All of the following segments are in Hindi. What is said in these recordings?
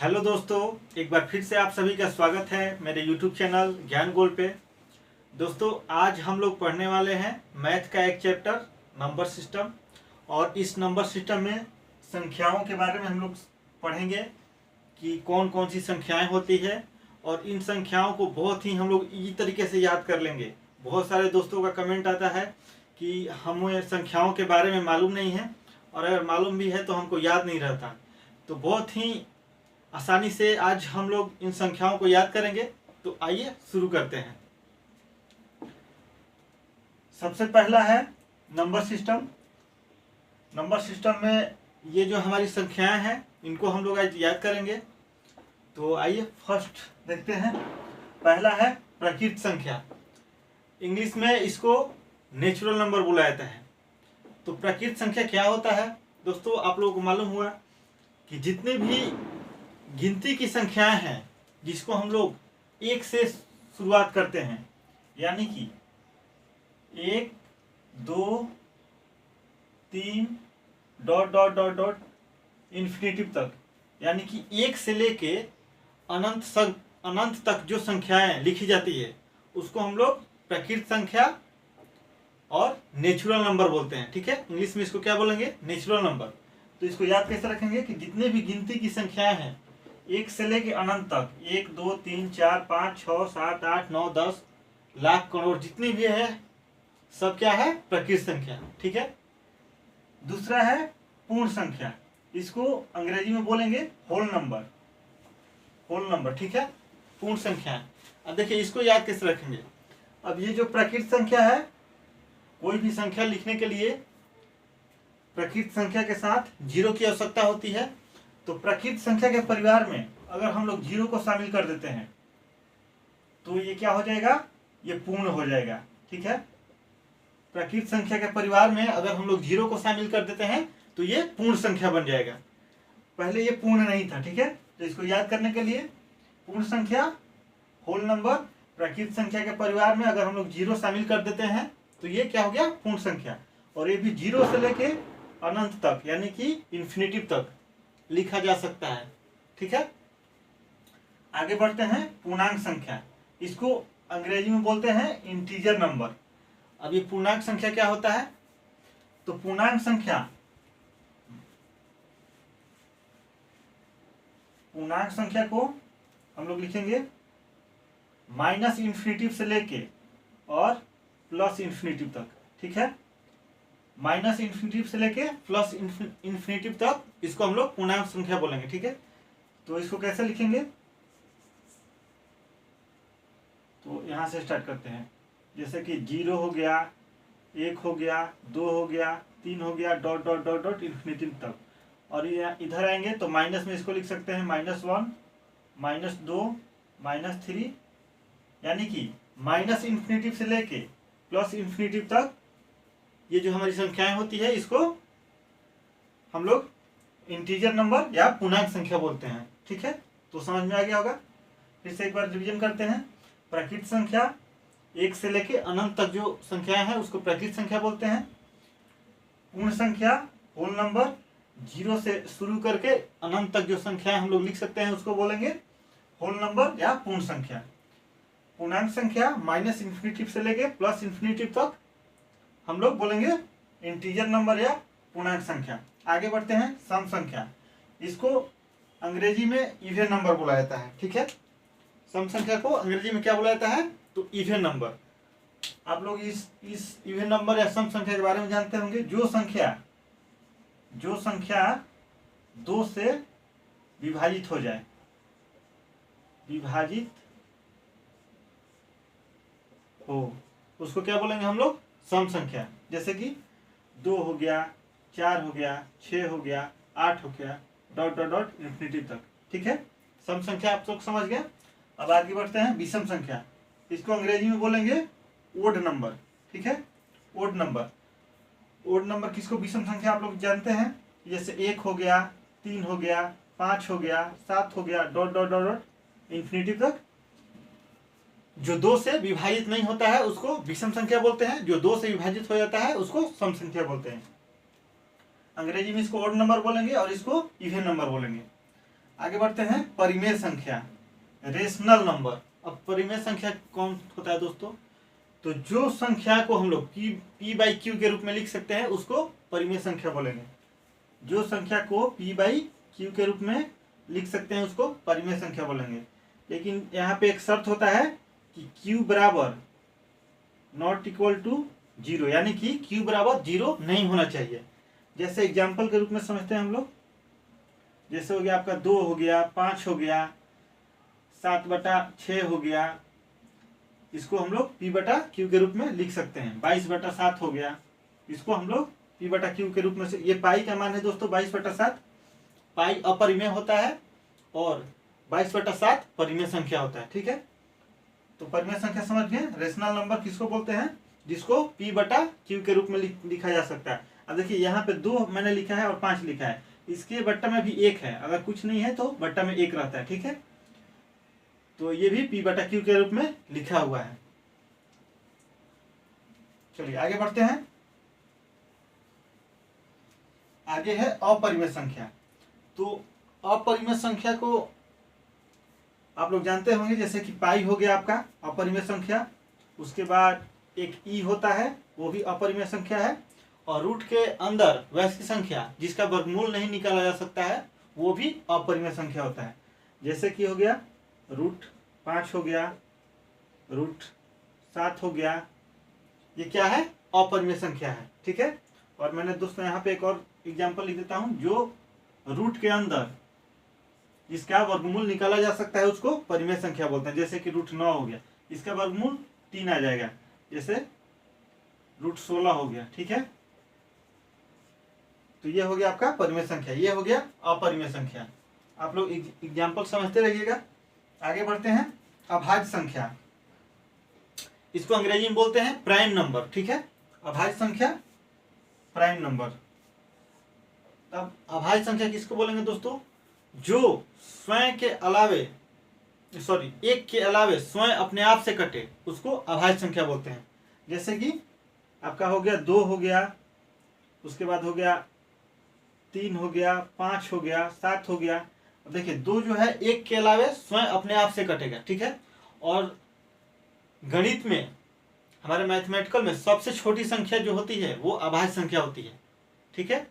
हेलो दोस्तों, एक बार फिर से आप सभी का स्वागत है मेरे YouTube चैनल ज्ञान गोल पे। दोस्तों, आज हम लोग पढ़ने वाले हैं मैथ का एक चैप्टर नंबर सिस्टम। और इस नंबर सिस्टम में संख्याओं के बारे में हम लोग पढ़ेंगे कि कौन कौन सी संख्याएं होती है और इन संख्याओं को बहुत ही हम लोग इजी तरीके से याद कर लेंगे। बहुत सारे दोस्तों का कमेंट आता है कि हमें संख्याओं के बारे में मालूम नहीं है और अगर मालूम भी है तो हमको याद नहीं रहता। तो बहुत ही आसानी से आज हम लोग इन संख्याओं को याद करेंगे। तो आइए शुरू करते हैं। सबसे पहला है नंबर सिस्टम। नंबर सिस्टम में ये जो हमारी संख्याएं हैं इनको हम लोग आज याद करेंगे। तो आइए फर्स्ट देखते हैं। पहला है प्रकृत संख्या। इंग्लिश में इसको नेचुरल नंबर बोला जाता है। तो प्रकृत संख्या क्या होता है दोस्तों, आप लोगों को मालूम हुआ कि जितने भी गिनती की संख्याएं हैं जिसको हम लोग एक से शुरुआत करते हैं, यानी कि 1 2 3 dot dot dot dot infinitive तक, यानी कि एक से लेके अनंत तक जो संख्याएं लिखी जाती है उसको हम लोग प्रकृत संख्या और नेचुरल नंबर बोलते हैं। ठीक है, इंग्लिश में इसको क्या बोलेंगे? Natural number. तो इसको याद कैसे रखेंगे कि जितने भी गिनती की संख्याएं हैं एक से लेके अनंत तक, 1 2 3 4 5 6 7 8 9 10 लाख करोड़ जितनी भी है सब क्या है? प्रकृत संख्या। ठीक है। दूसरा है पूर्ण संख्या। इसको अंग्रेजी में बोलेंगे होल नंबर। होल नंबर, ठीक है, पूर्ण संख्या। अब देखिए इसको याद कैसे रखेंगे। अब ये जो प्रकृत संख्या है, कोई भी संख्या लिखने के लिए प्रकृत संख्या के साथ जीरो की आवश्यकता होती है। तो प्रकृत संख्या के परिवार में अगर हम लोग जीरो को शामिल कर देते हैं तो ये क्या हो जाएगा? ये पूर्ण हो जाएगा। ठीक है, प्रकृत संख्या के परिवार में अगर हम लोग जीरो को शामिल कर देते हैं तो ये पूर्ण संख्या बन जाएगा। पहले ये पूर्ण नहीं था। ठीक है, तो इसको याद करने के लिए पूर्ण संख्या होल नंबर, प्रकृत संख्या के परिवार में अगर हम लोग जीरो शामिल कर देते हैं तो ये क्या हो गया? पूर्ण संख्या। और ये भी जीरो से लेके अनंत तक यानी कि इन्फिनिटिव तक लिखा जा सकता है। ठीक है, आगे बढ़ते हैं। पूर्णांक संख्या, इसको अंग्रेजी में बोलते हैं इंटीजर नंबर। अब ये पूर्णांक संख्या क्या होता है? तो पूर्णांक संख्या को हम लोग लिखेंगे माइनस इन्फिनिटिव से लेके और प्लस इन्फिनिटिव तक। ठीक है, माइनस इन्फिनिटिव से लेके प्लस इन्फिनिटिव तक इसको हम लोग पूर्णांक संख्या बोलेंगे। ठीक है, तो इसको कैसे लिखेंगे? तो यहां से स्टार्ट करते हैं। जैसे कि 0 हो गया, 1 हो गया, 2 हो गया, 3 हो गया, dot dot dot dot infinitive तक। और इधर आएंगे तो माइनस में इसको लिख सकते हैं -1 -2 -3, यानी कि माइनस इन्फिनिटिव से लेके प्लस इन्फिनिटिव तक ये जो हमारी संख्याएं होती है इसको हम लोग इंटीजर नंबर या पूर्णांक संख्या बोलते हैं। ठीक है, तो समझ में आ गया होगा। फिर से एक बार रिवीजन करते हैं। प्रकृत संख्या एक से लेके अनंत तक जो संख्याएं हैं उसको प्रकृत संख्या बोलते हैं। पूर्ण संख्या होल नंबर, जीरो से शुरू करके अनंत तक जो संख्याएं हम लोग लिख सकते हैं उसको बोलेंगे होल नंबर या पूर्ण संख्या। पूर्णांक संख्या माइनस इन्फिनिटिव से लेके प्लस इन्फिनिटिव तक हम लोग बोलेंगे इंटीजर नंबर या पूर्णांक संख्या। आगे बढ़ते हैं। सम संख्या, इसको अंग्रेजी में इवन नंबर बोला जाता है। ठीक है, सम संख्या को अंग्रेजी में क्या बोला जाता है? तो इवन नंबर। आप लोग इस इवन नंबर या सम संख्या के बारे में जानते होंगे। जो संख्या 2 से विभाजित हो जाए, विभाजित हो, उसको क्या बोलेंगे हम लोग? सम संख्या। जैसे कि 2 हो गया, 4 हो गया, 6 हो गया, 8 हो गया, डॉट डॉट डॉट इन्फिनिटिव तक। ठीक है, सम संख्या आप लोग समझ गए। अब आगे बढ़ते हैं। विषम संख्या, इसको अंग्रेजी में बोलेंगे ओड नंबर। ठीक है, ओड नंबर। ओड नंबर किसको विषम संख्या आप लोग जानते हैं? जैसे 1 हो गया, 3 हो गया, 5 हो गया, 7 हो गया, dot dot dot dot infinitive तक। जो 2 से विभाजित नहीं होता है उसको विषम संख्या बोलते हैं। जो 2 से विभाजित हो जाता है उसको सम संख्या बोलते हैं। अंग्रेजी में इसको ओड नंबर बोलेंगे और इसको इवन नंबर बोलेंगे। आगे बढ़ते हैं परिमेय संख्या, रेशनल नंबर। अब परिमेय संख्या कौन होता है दोस्तों? तो जो संख्या को हम लोग p बाई क्यू के रूप में लिख सकते हैं उसको परिमेय संख्या बोलेंगे। जो संख्या को p बाई क्यू के रूप में लिख सकते हैं उसको परिमेय संख्या बोलेंगे। लेकिन यहाँ पे एक शर्त होता है कि q बराबर नॉट इक्वल टू 0, यानी कि q बराबर 0 नहीं होना चाहिए। जैसे एग्जाम्पल के रूप में समझते हैं हम लोग, जैसे हो गया आपका 2 हो गया, 5 हो गया, 7/6 हो गया, इसको हम लोग p बटा क्यू के रूप में लिख सकते हैं। 22/7 हो गया, इसको हम लोग p बटा क्यू के रूप में से, ये पाई का मान है दोस्तों 22/7। पाई अपरिमेय होता है और 22/7 परिमेय संख्या होता है। ठीक है, तो परिमेय संख्या समझ गए। रेशनल नंबर किसको बोलते हैं? जिसको p बटा क्यू के रूप में लिखा जा सकता है। अब देखिए यहाँ पे 2 मैंने लिखा है और 5 लिखा है, इसके बट्टा में भी 1 है, अगर कुछ नहीं है तो बट्टा में 1 रहता है। ठीक है, तो ये भी p बटा क्यू के रूप में लिखा हुआ है। चलिए आगे बढ़ते हैं। आगे है अपरिमेय संख्या। तो अपरिमेय संख्या को आप लोग जानते होंगे, जैसे कि पाई हो गया आपका अपरिमेय संख्या, उसके बाद एक ई होता है वो भी अपरिमेय संख्या है, और रूट के अंदर वैसी संख्या जिसका वर्गमूल नहीं निकाला जा सकता है वो भी अपरिमेय संख्या होता है। जैसे कि हो गया √5 हो गया, √7 हो गया, ये क्या है? अपरिमेय संख्या है। ठीक है, और मैंने दोस्तों यहाँ पे एक और एग्जाम्पल लिख देता हूँ। जो रूट के अंदर जिसका वर्गमूल निकाला जा सकता है उसको परिमेय संख्या बोलते हैं। जैसे कि √9 हो गया, इसका वर्गमूल 3 आ जाएगा, जैसे √16 हो गया। ठीक है, तो ये हो गया आपका परिमेय संख्या, ये हो गया अपरिमेय संख्या। आप लोग एग्जाम्पल समझते रहिएगा। आगे बढ़ते हैं। अभाज्य संख्या, इसको अंग्रेजी में बोलते हैं प्राइम नंबर। ठीक है, अभाज्य संख्या प्राइम नंबर। अब अभाज्य संख्या किसको बोलेंगे दोस्तों? जो स्वयं के अलावे एक के अलावे स्वयं अपने आप से कटे उसको अभाज्य संख्या बोलते हैं। जैसे कि आपका हो गया 2 हो गया, उसके बाद हो गया 3 हो गया, 5 हो गया, 7 हो गया। अब देखिए 2 जो है एक के अलावे स्वयं अपने आप से कटेगा। ठीक है, और गणित में हमारे मैथमेटिकल में सबसे छोटी संख्या जो होती है वो अभाज्य संख्या होती है। ठीक है,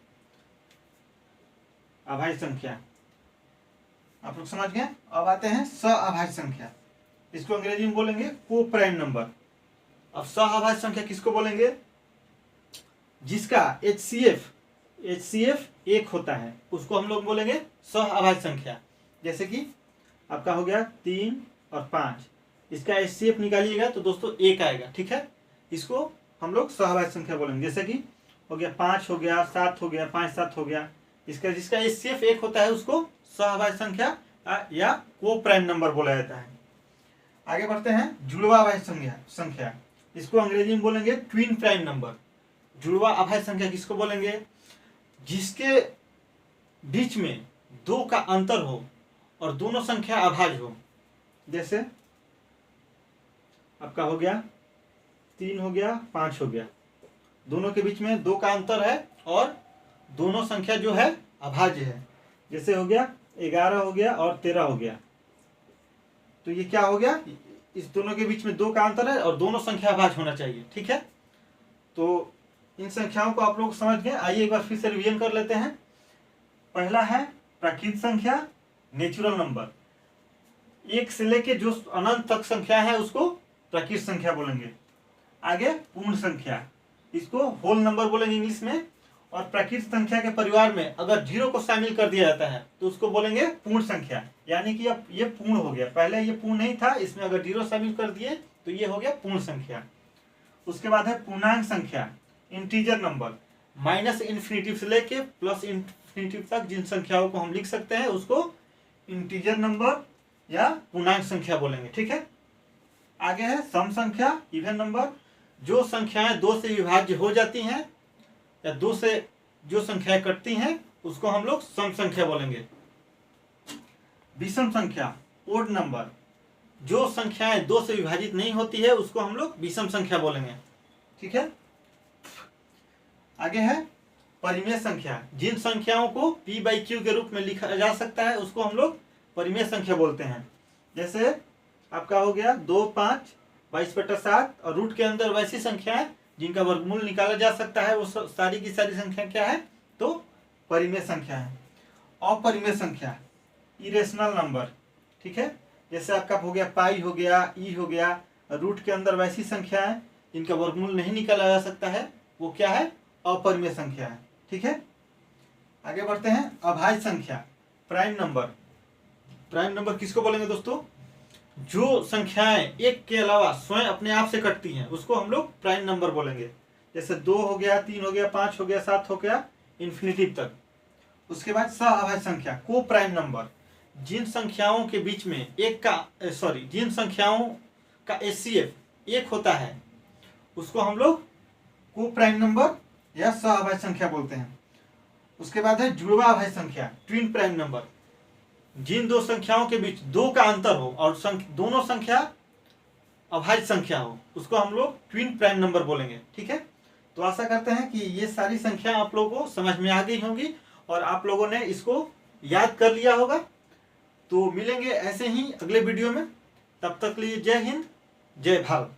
अभाज्य संख्या आप लोग समझ गए। अब आते हैं सअभाज्य संख्या, इसको अंग्रेजी में बोलेंगे को प्राइम नंबर। अब सअभाज्य संख्या किसको बोलेंगे? जिसका HCF 1 होता है उसको हम लोग बोलेंगे सअभाज्य संख्या। जैसे कि आपका हो गया 3 और 5, इसका HCF निकालिएगा तो दोस्तों 1 आएगा। ठीक है, इसको हम लोग सअभाज्य संख्या बोलेंगे। जैसे कि हो गया 5 हो गया, 7 हो गया, 5 7 हो गया, जिसका HCF 1 होता है उसको सअभाज्य संख्या या को प्राइम नंबर बोला जाता है। आगे बढ़ते हैं। जुड़वा अभाज्य संख्या, इसको अंग्रेजी में बोलेंगे ट्विन प्राइम नंबर। जुड़वा अभाज्य संख्या किसको बोलेंगे? जिसके बीच में 2 का अंतर हो और दोनों संख्या अभाज्य हो। जैसे आपका हो गया 3 हो गया, 5 हो गया, दोनों के बीच में 2 का अंतर है और दोनों संख्या जो है अभाज्य है। जैसे हो गया 11 हो गया और 13 हो गया, तो ये क्या हो गया? इस दोनों के बीच में 2 का अंतर है और दोनों संख्या अभाज्य होना चाहिए। ठीक है, तो इन संख्याओं को आप लोग समझ गए। आइए एक बार फिर से रिवीजन कर लेते हैं। पहला है प्राकृत संख्या, नेचुरल नंबर। 1 से लेके जो अनंत तक संख्या है उसको प्राकृत संख्या बोलेंगे। आगे पूर्ण संख्या, इसको होल नंबर बोलेंगे इंग्लिश में। और प्राकृत संख्या के परिवार में अगर 0 को शामिल कर दिया जाता है तो उसको बोलेंगे पूर्ण संख्या, यानी कि अब ये पूर्ण हो गया। पहले ये पूर्ण नहीं था, इसमें अगर 0 शामिल कर दिए तो ये हो गया पूर्ण संख्या। उसके बाद है पूर्णांक संख्या, इंटीजर नंबर। -इन्फिनिटी से लेके +इन्फिनिटी तक जिन संख्याओं को हम लिख सकते हैं उसको इंटीजर नंबर या पूर्णांक संख्या बोलेंगे। ठीक है, आगे है सम संख्या, इवन नंबर। जो संख्याएं 2 से विभाज्य हो जाती हैं या 2 से जो संख्याएं कटती हैं उसको हम लोग सम संख्या बोलेंगे। विषम संख्या, ओड नंबर। जो संख्याएं 2 से विभाजित नहीं होती है उसको हम लोग विषम संख्या बोलेंगे। ठीक है, आगे है परिमेय संख्या, जिन संख्याओं को p/q के रूप में लिखा जा सकता है उसको हम लोग परिमेय संख्या बोलते हैं। जैसे आपका हो गया 2, 5, 22/7 और रूट के अंदर वैसी संख्याएं जिनका वर्गमूल निकाला जा सकता है, वो सारी की सारी संख्या क्या है, तो परिमेय संख्या है। अपरिमेय संख्या, इरेशनल नंबर, ठीक है, जैसे आपका हो गया पाई हो गया, ई हो गया, रूट के अंदर वैसी संख्या है जिनका वर्गमूल नहीं निकाला जा सकता है, वो क्या है, अपरिमेय संख्या है। ठीक है, आगे बढ़ते हैं। अभाज्य संख्या, प्राइम नंबर। प्राइम नंबर किसको बोलेंगे दोस्तों, जो संख्याएं एक के अलावा स्वयं अपने आप से कटती हैं उसको हम लोग प्राइम नंबर बोलेंगे। जैसे 2 हो गया, 3 हो गया, 5 हो गया, 7 हो गया, इन्फिनिटिव तक। उसके बाद सअभाज्य संख्या, को प्राइम नंबर, जिन संख्याओं के बीच में जिन संख्याओं का HCF एक होता है उसको हम लोग को प्राइम नंबर या सअभाज्य संख्या बोलते हैं। उसके बाद है जुड़वा अभाज्य संख्या, ट्विन प्राइम नंबर, जिन दो संख्याओं के बीच 2 का अंतर हो और दोनों संख्या अभाज्य संख्या हो उसको हम लोग ट्विन प्राइम नंबर बोलेंगे। ठीक है, तो आशा करते हैं कि ये सारी संख्या आप लोगों को समझ में आ गई होंगी और आप लोगों ने इसको याद कर लिया होगा। तो मिलेंगे ऐसे ही अगले वीडियो में, तब तक लिए जय हिंद, जय भारत।